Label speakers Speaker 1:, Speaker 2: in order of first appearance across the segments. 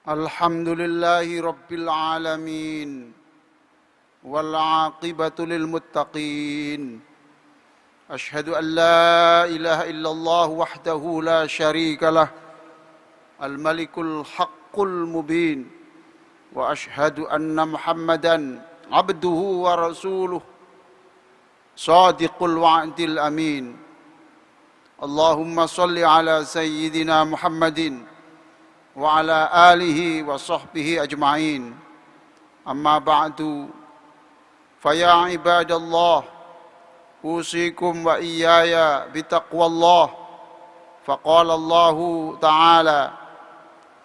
Speaker 1: الحمد لله رب العالمين والعاقبة للمتقين أشهد أن لا إله إلا الله وحده لا شريك له الملك الحق المبين وأشهد أن محمدا عبده ورسوله صادق الوعد الأمين اللهم صل على سيدنا محمد وعلى آله وصحبه أجمعين أما بعد فيا عباد الله أوصيكم وإياي بتقوى الله فقال الله تعالى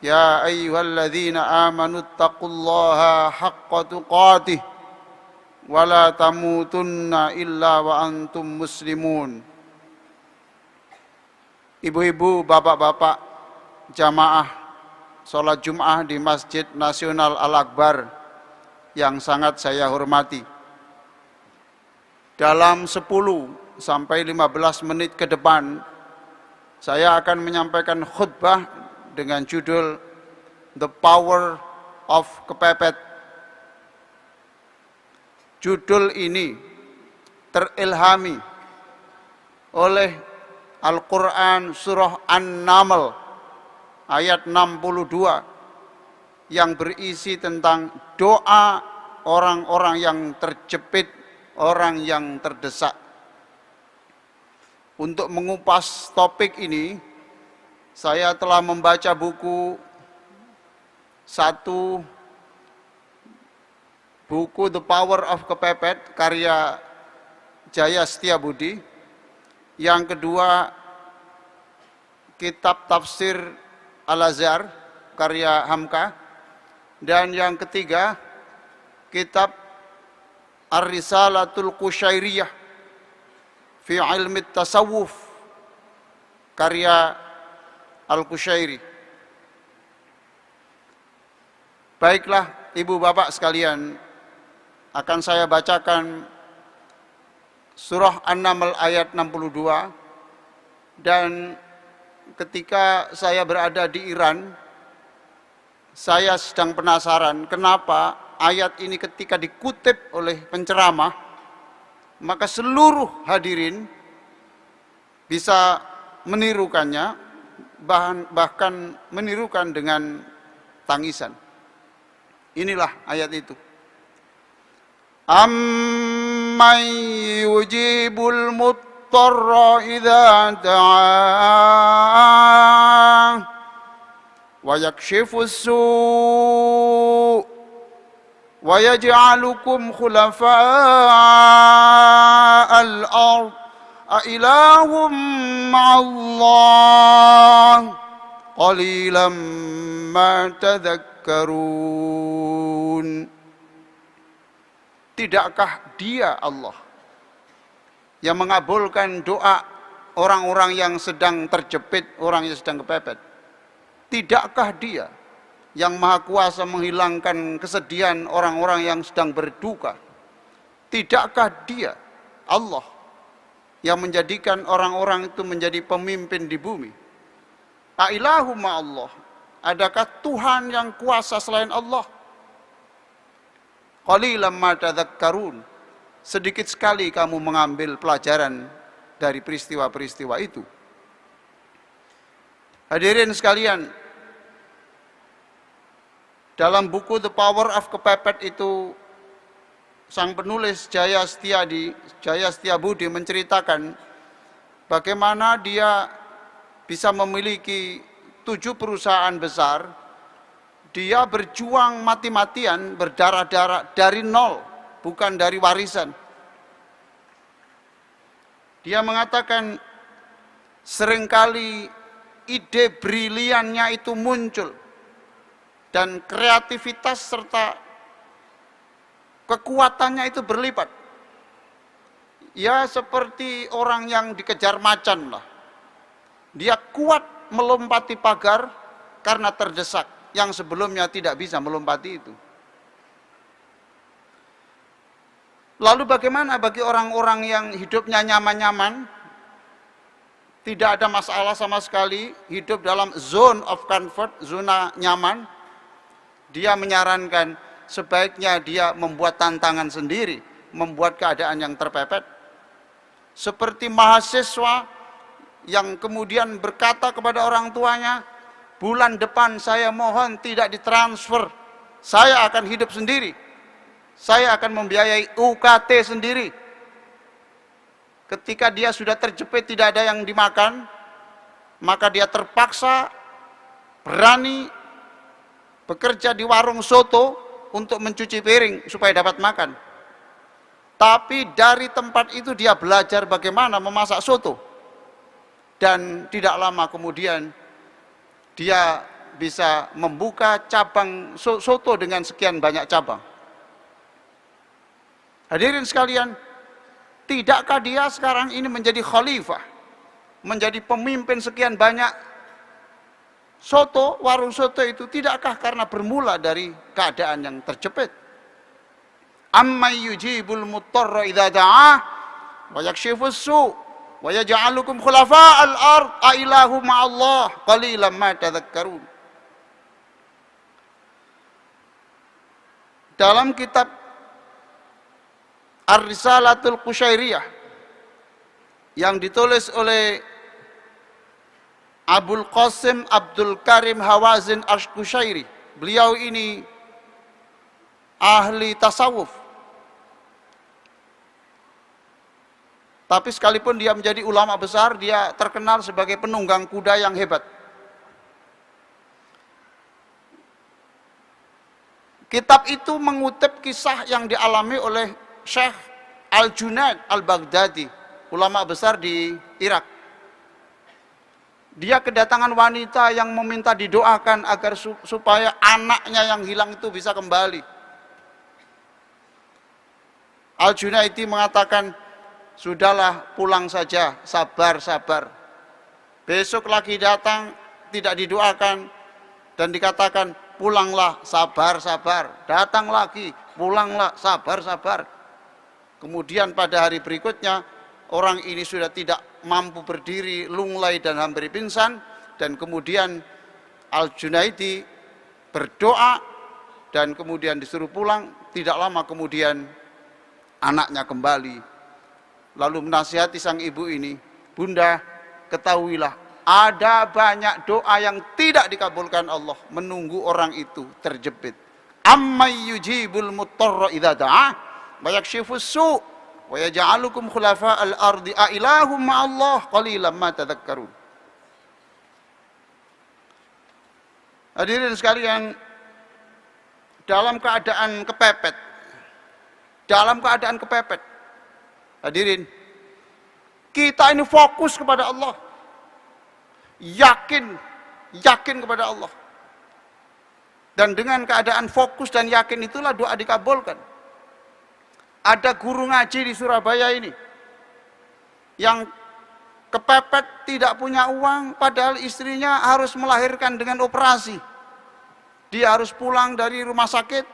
Speaker 1: يا أيها الذين آمنوا اتقوا الله حق تقاته ولا تموتن إلا وأنتم مسلمون. Ibu-ibu, bapak-bapak, jamaah sholat Jum'ah di Masjid Nasional Al-Akbar yang sangat saya hormati. Dalam 10 sampai 15 menit ke depan, saya akan menyampaikan khutbah dengan judul The Power of Kepepet. Judul ini terilhami oleh Al-Quran surah An-Naml ayat 62 yang berisi tentang doa orang-orang yang terjepit, orang yang terdesak. Untuk mengupas topik ini, saya telah membaca buku The Power of Kepepet karya Jaya Setiabudi. Yang kedua, kitab tafsir Al-Azhar karya Hamka, dan yang ketiga kitab Ar-Risalatul Qushairiyah fi Ilmi Tasawuf karya Al-Qushairi. Baiklah ibu bapak sekalian, akan saya bacakan surah An-Naml ayat 62. Dan ketika saya berada di Iran, saya sedang penasaran kenapa ayat ini ketika dikutip oleh penceramah, maka seluruh hadirin bisa menirukannya, bahkan menirukan dengan tangisan. Inilah ayat itu. Amman yujibul مضطر إذا دعاه ويكشف السوء ويجعلكم خلفاء الأرض أإله مع الله قليلا ما تذكرون. Tidakkah Dia Allah yang mengabulkan doa orang-orang yang sedang terjepit, orang yang sedang kepepet? Tidakkah Dia yang maha kuasa menghilangkan kesedihan orang-orang yang sedang berduka? Tidakkah Dia, Allah, yang menjadikan orang-orang itu menjadi pemimpin di bumi? Ailahu ma'allah, adakah Tuhan yang kuasa selain Allah? Qalilan ma tadzakkarun, sedikit sekali kamu mengambil pelajaran dari peristiwa-peristiwa itu. Hadirin sekalian, dalam buku The Power of Kepepet itu, sang penulis Jaya Setiabudi menceritakan bagaimana dia bisa memiliki 7 perusahaan besar. Dia berjuang mati-matian, berdarah-darah dari nol, bukan dari warisan. Dia mengatakan seringkali ide briliannya itu muncul dan kreativitas serta kekuatannya itu berlipat. Ya seperti orang yang dikejar macan lah. Dia kuat melompati pagar karena terdesak, yang sebelumnya tidak bisa melompati itu. Lalu bagaimana bagi orang-orang yang hidupnya nyaman-nyaman, tidak ada masalah sama sekali, hidup dalam zone of comfort, zona nyaman, dia menyarankan sebaiknya dia membuat tantangan sendiri, membuat keadaan yang terpepet. Seperti mahasiswa yang kemudian berkata kepada orang tuanya, bulan depan saya mohon tidak ditransfer, saya akan hidup sendiri, saya akan membiayai UKT sendiri. Ketika dia sudah terjepit tidak ada yang dimakan, maka dia terpaksa berani bekerja di warung soto untuk mencuci piring supaya dapat makan. Tapi dari tempat itu dia belajar bagaimana memasak soto. Dan tidak lama kemudian dia bisa membuka cabang soto dengan sekian banyak cabang. Hadirin sekalian, tidakkah dia sekarang ini menjadi khalifah, menjadi pemimpin sekian banyak soto, warung soto itu? Tidakkah karena bermula dari keadaan yang terjepit? Amman yujibul muttarra idza da'ah wa yakshifus su' wa yaj'alukum khulafa'al ard a ilahu ma'allah qalilan ma tadhakkarun. Dalam kitab Ar-Risalatul Qusyairiyah yang ditulis oleh Abul Qasim Abdul Karim Hawazin Ash-Qusyairi, beliau ini ahli tasawuf, tapi sekalipun dia menjadi ulama besar, dia terkenal sebagai penunggang kuda yang hebat. Kitab itu mengutip kisah yang dialami oleh Syekh Al-Junaid Al-Baghdadi, ulama besar di Irak. Dia kedatangan wanita yang meminta didoakan agar supaya anaknya yang hilang itu bisa kembali. Al-Junaidi mengatakan, sudahlah pulang saja, sabar. Besok lagi datang, tidak didoakan, dan dikatakan, pulanglah, sabar. Datang lagi, pulanglah, sabar. Kemudian pada hari berikutnya, orang ini sudah tidak mampu berdiri, lunglai dan hampir pingsan, dan kemudian Al-Junaidi berdoa, dan kemudian disuruh pulang. Tidak lama kemudian anaknya kembali. Lalu menasihati sang ibu ini, bunda, ketahuilah, ada banyak doa yang tidak dikabulkan Allah, menunggu orang itu terjepit. Ammay yujibul muttarra idza da'ah wa yakshifus su' wa yaj'alukum khulafa'al ardi a ilahum ma'allah qalilan ma tadhakkarun. Hadirin sekalian, dalam keadaan kepepet, hadirin, kita ini fokus kepada Allah, yakin kepada Allah, dan dengan keadaan fokus dan yakin itulah doa dikabulkan. Ada guru ngaji di Surabaya ini yang kepepet, tidak punya uang, padahal istrinya harus melahirkan dengan operasi. Dia harus pulang dari rumah sakit.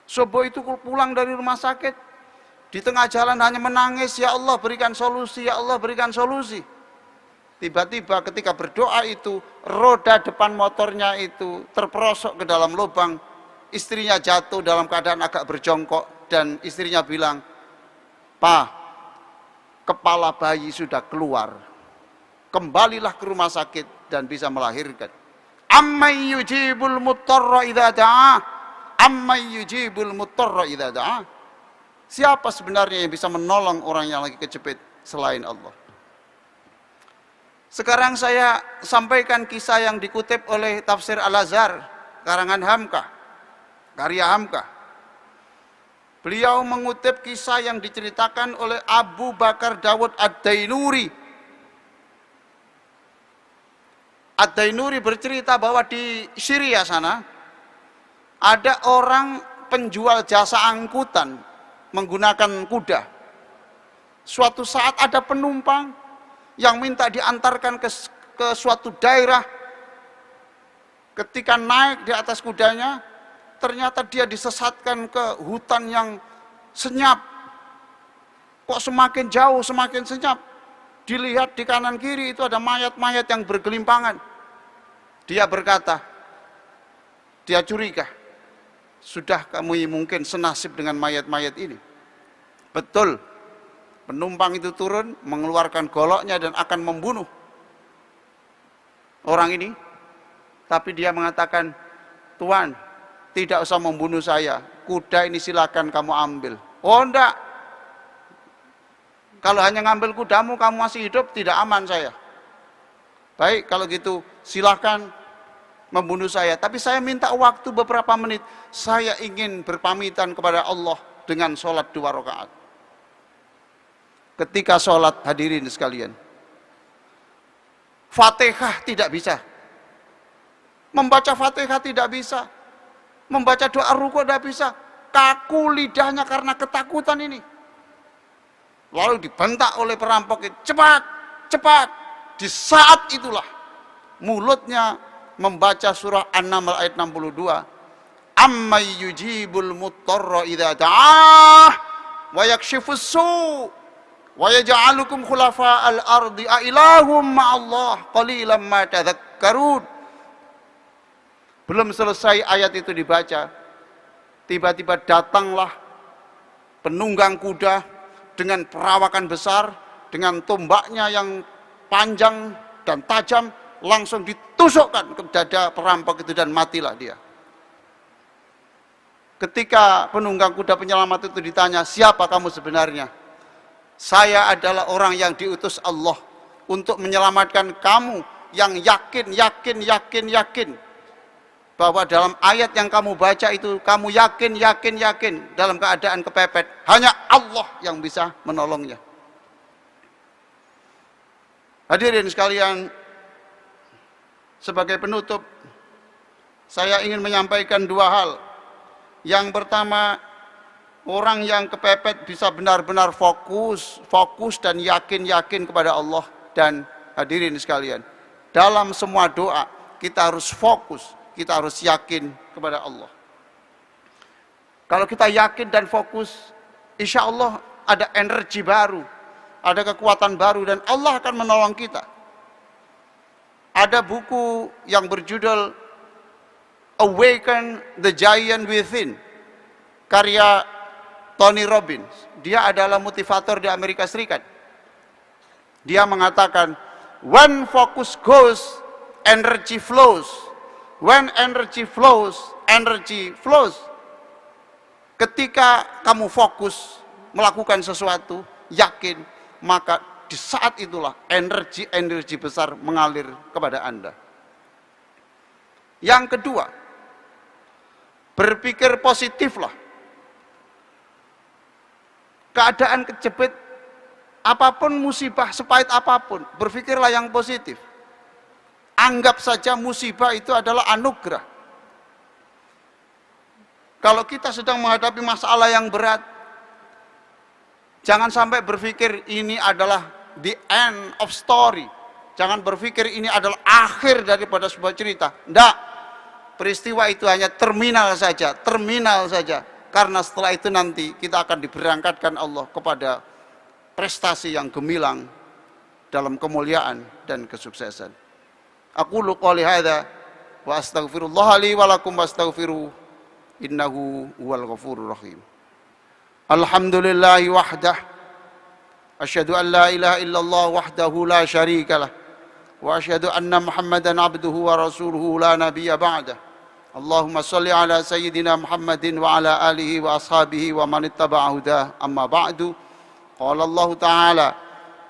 Speaker 1: Subuh itu pulang dari rumah sakit, di tengah jalan hanya menangis, ya Allah berikan solusi, ya Allah berikan solusi. Tiba-tiba ketika berdoa itu, roda depan motornya itu terperosok ke dalam lubang. Istrinya jatuh dalam keadaan agak berjongkok, dan istrinya bilang, "Pak, kepala bayi sudah keluar. Kembalilah ke rumah sakit dan bisa melahirkan." Ammay yujibul muttarra idza da'ah. Ammay yujibul muttarra idza da'ah. Siapa sebenarnya yang bisa menolong orang yang lagi kejepit selain Allah? Sekarang saya sampaikan kisah yang dikutip oleh Tafsir Al-Azhar, karangan Hamka, karya Hamka. Beliau mengutip kisah yang diceritakan oleh Abu Bakar Dawud Ad-Dainuri. Ad-Dainuri bercerita bahwa di Syria sana ada orang penjual jasa angkutan menggunakan kuda. Suatu saat ada penumpang yang minta diantarkan ke suatu daerah. Ketika naik di atas kudanya, ternyata dia disesatkan ke hutan yang senyap. Kok semakin jauh semakin senyap. Dilihat di kanan kiri itu ada mayat-mayat yang bergelimpangan. Dia berkata, Dia curiga, sudah kamu mungkin senasib dengan mayat-mayat ini. Betul, penumpang itu turun, mengeluarkan goloknya dan akan membunuh orang ini. Tapi dia mengatakan, Tuan, tidak usah membunuh saya, kuda ini silakan kamu ambil. Oh enggak, kalau hanya ngambil kudamu, kamu masih hidup, tidak aman saya. Baik, kalau gitu silakan membunuh saya. Tapi saya minta waktu beberapa menit, saya ingin berpamitan kepada Allah dengan sholat 2 rakaat. Ketika sholat, hadirin sekalian, Fatihah tidak bisa, membaca Fatihah tidak bisa, membaca doa ruku tidak bisa, kaku lidahnya karena ketakutan ini. Lalu dibentak oleh perampok, cepat, cepat. Di saat itulah mulutnya membaca surah An-Naml ayat 62. Amma yujibul muttarra idza da'ah wa yakshifus su' wa yaj'alukum khulafa'al ardi a ilahum ma'allah qalilan ma tadhakkarun. Belum selesai ayat itu dibaca, tiba-tiba datanglah penunggang kuda dengan perawakan besar, dengan tombaknya yang panjang dan tajam, langsung ditusukkan ke dada perampok itu dan matilah dia. Ketika penunggang kuda penyelamat itu ditanya, siapa kamu sebenarnya? Saya adalah orang yang diutus Allah untuk menyelamatkan kamu yang yakin bahwa dalam ayat yang kamu baca itu kamu yakin dalam keadaan kepepet, hanya Allah yang bisa menolongnya. Hadirin sekalian, sebagai penutup saya ingin menyampaikan 2 hal. Yang pertama, orang yang kepepet bisa benar-benar fokus dan yakin kepada Allah. Dan hadirin sekalian, dalam semua doa kita harus fokus, kita harus yakin kepada Allah. Kalau kita yakin dan fokus, insya Allah ada energi baru, ada kekuatan baru, dan Allah akan menolong kita. Ada buku yang berjudul Awaken the Giant Within, karya Tony Robbins. Dia adalah motivator di Amerika Serikat. Dia mengatakan, when focus goes, energy flows. When energy flows, energy flows. Ketika kamu fokus melakukan sesuatu, yakin, maka di saat itulah energi besar mengalir kepada Anda. Yang kedua, berpikir positiflah. Keadaan kejepit, apapun musibah, sepahit apapun, berpikirlah yang positif. Anggap saja musibah itu adalah anugerah. Kalau kita sedang menghadapi masalah yang berat, jangan sampai berpikir ini adalah the end of story. Jangan berpikir ini adalah akhir daripada sebuah cerita. Tidak. Peristiwa itu hanya terminal saja. Karena setelah itu nanti kita akan diberangkatkan Allah kepada prestasi yang gemilang dalam kemuliaan dan kesuksesan. Aqulu qouli hadza wa astaghfirullah li wa lakum wastaghfiruh innahu huwal ghafurur rahim. Alhamdulillahi wahdah, asyhadu an la ilaha illallah wahdahu la syarika lah, wa asyhadu anna Muhammadan abduhu wa rasuluhu la nabiyya ba'dah. Allahumma salli ala sayyidina Muhammadin wa ala alihi wa ashabihi wa man ittaba'a hudah. Amma ba'du. Qala Allah Ta'ala,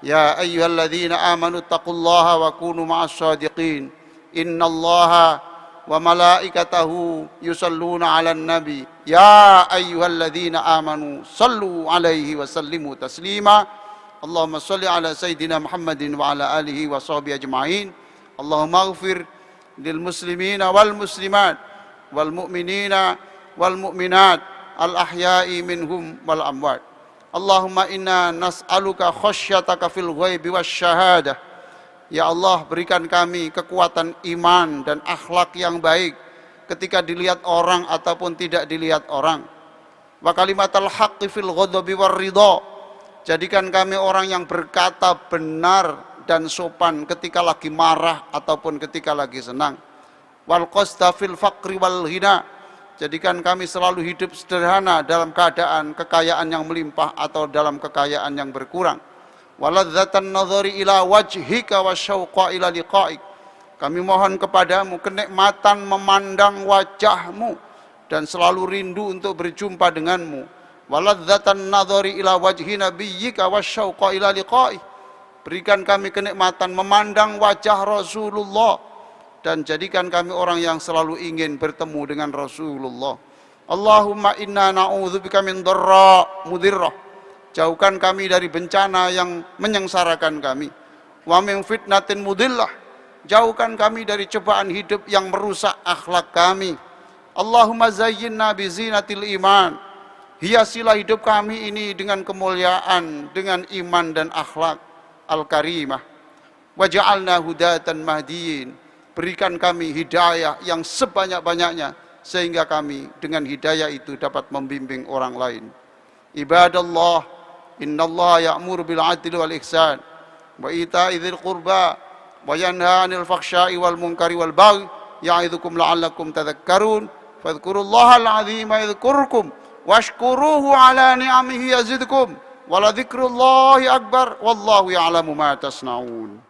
Speaker 1: ya ayyuhalladzina amanu taqullaha wa kunu ma'as shadiqin. Innallaha wa malaikatahu yusalluna 'alan nabi. Ya ayyuhalladzina amanu sallu 'alaihi wa sallimu taslima. Allahumma salli ala sayyidina Muhammadin wa ala alihi wa sahbihi ajma'in. Allahumma ighfir lil muslimina wal muslimat wal mu'minina wal mu'minat al ahya'i minhum wal amwat. Allahumma inna nas'aluka khasyataka fil ghaibi wasyahadah. Ya Allah, berikan kami kekuatan iman dan akhlak yang baik ketika dilihat orang ataupun tidak dilihat orang. Wa kalimatal haqqi fil ghadabi war ridha. Jadikan kami orang yang berkata benar dan sopan ketika lagi marah ataupun ketika lagi senang. wal qasta fil faqri wal ghina. Jadikan kami selalu hidup sederhana dalam keadaan kekayaan yang melimpah atau dalam kekayaan yang berkurang. Waladzatan nadhari ila wajhika wasyauqa ila liqa'ik. Kami mohon kepadamu kenikmatan memandang wajahmu dan selalu rindu untuk berjumpa denganmu. Waladzatan nadhari ila wajhi nabiyyika wasyauqa ila liqa'ik. Berikan kami kenikmatan memandang wajah Rasulullah dan jadikan kami orang yang selalu ingin bertemu dengan Rasulullah. Allahumma inna na'udzubika min dharra mudirrah. Jauhkan kami dari bencana yang menyengsarakan kami. Wa min fitnatin mudillah. Jauhkan kami dari cobaan hidup yang merusak akhlak kami. Allahumma zayyinna bi zinatil iman. Hiasilah hidup kami ini dengan kemuliaan, dengan iman dan akhlak al-karimah. Waj'alna hudatan mahdiyin. Berikan kami hidayah yang sebanyak-banyaknya sehingga kami dengan hidayah itu dapat membimbing orang lain. Ibadallah, innallaha ya'muru bil 'adli wal ihsan wa ita'i dzil qurba wa yanha 'anil fakhsya'i wal munkari wal baghi ya'idzukum la'allakum tadhakkarun. Fadhkurullahal 'azima yadhkurkum washkuruhu 'ala ni'amihi yazidkum wa la dzikrullahi akbar wallahu ya'lamu ma tasna'un.